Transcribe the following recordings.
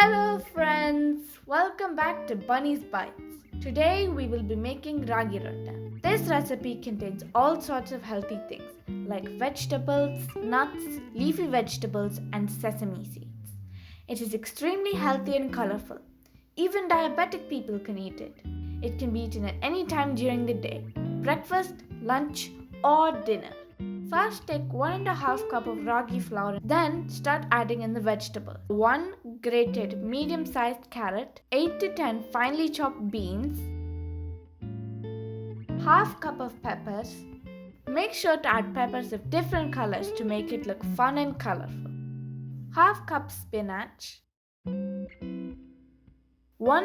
Hello friends! Welcome back to Bunny's Bites. Today we will be making Raagi Rotta. This recipe contains all sorts of healthy things like vegetables, nuts, leafy vegetables and sesame seeds. It is extremely healthy and colorful. Even diabetic people can eat it. It can be eaten at any time during the day, breakfast, lunch or dinner. First, take 1.5 cup of ragi flour, then start adding in the vegetables. 1 grated medium-sized carrot, 8 to 10 finely chopped beans, half cup of peppers. Make sure to add peppers of different colors to make it look fun and colorful. Half cup spinach, 1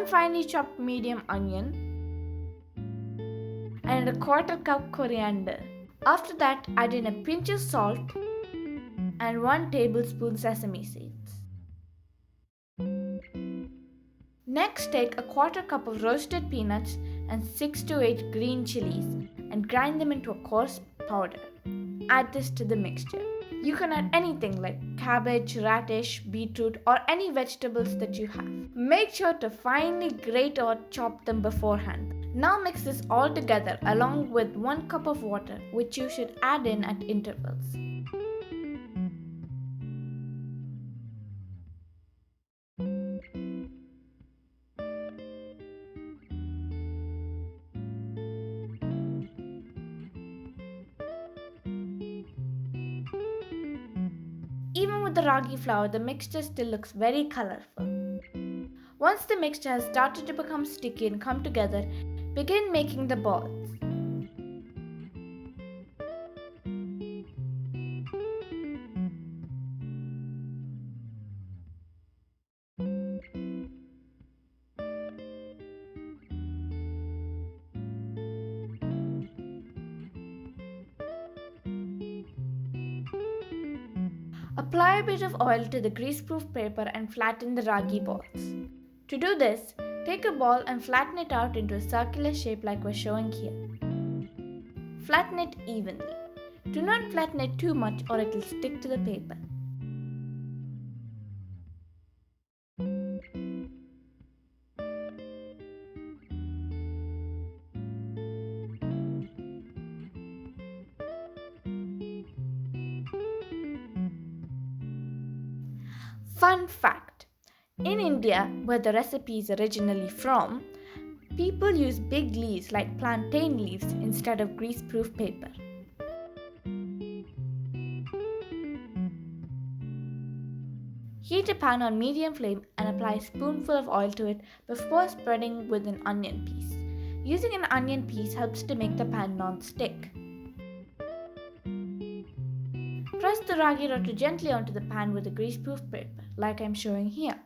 finely chopped medium onion, and a 1/4 cup coriander. After that, add in a pinch of salt and 1 tablespoon sesame seeds. Next, take a 1/4 cup of roasted peanuts and 6 to 8 green chilies and grind them into a coarse powder. Add this to the mixture. You can add anything like cabbage, radish, beetroot or any vegetables that you have. Make sure to finely grate or chop them beforehand. Now mix this all together along with 1 cup of water, which you should add in at intervals. Even with the ragi flour, the mixture still looks very colorful. Once the mixture has started to become sticky and come together, begin making the balls. Apply a bit of oil to the greaseproof paper and flatten the ragi balls. To do this, take a ball and flatten it out into a circular shape like we're showing here. Flatten it evenly. Do not flatten it too much or it will stick to the paper. Fun fact: in India, where the recipe is originally from, people use big leaves like plantain leaves instead of greaseproof paper. Heat a pan on medium flame and apply a spoonful of oil to it before spreading with an onion piece. Using an onion piece helps to make the pan non-stick. Press the ragi rotta gently onto the pan with a greaseproof paper, like I'm showing here.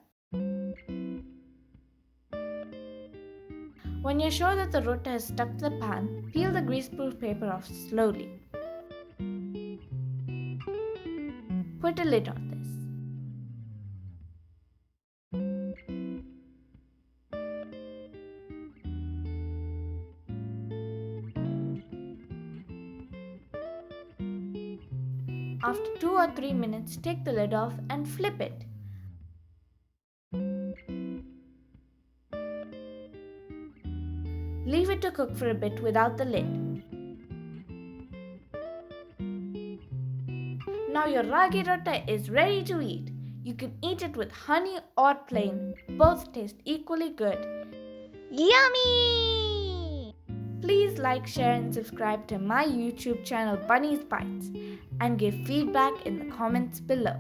When you're sure that the rotta has stuck to the pan, peel the greaseproof paper off slowly. Put a lid on this. After 2 or 3 minutes, take the lid off and flip it. Leave it to cook for a bit without the lid. Now your ragi rotta is ready to eat. You can eat it with honey or plain. Both taste equally good. Yummy! Please like, share and subscribe to my YouTube channel Bunny's Bites and give feedback in the comments below.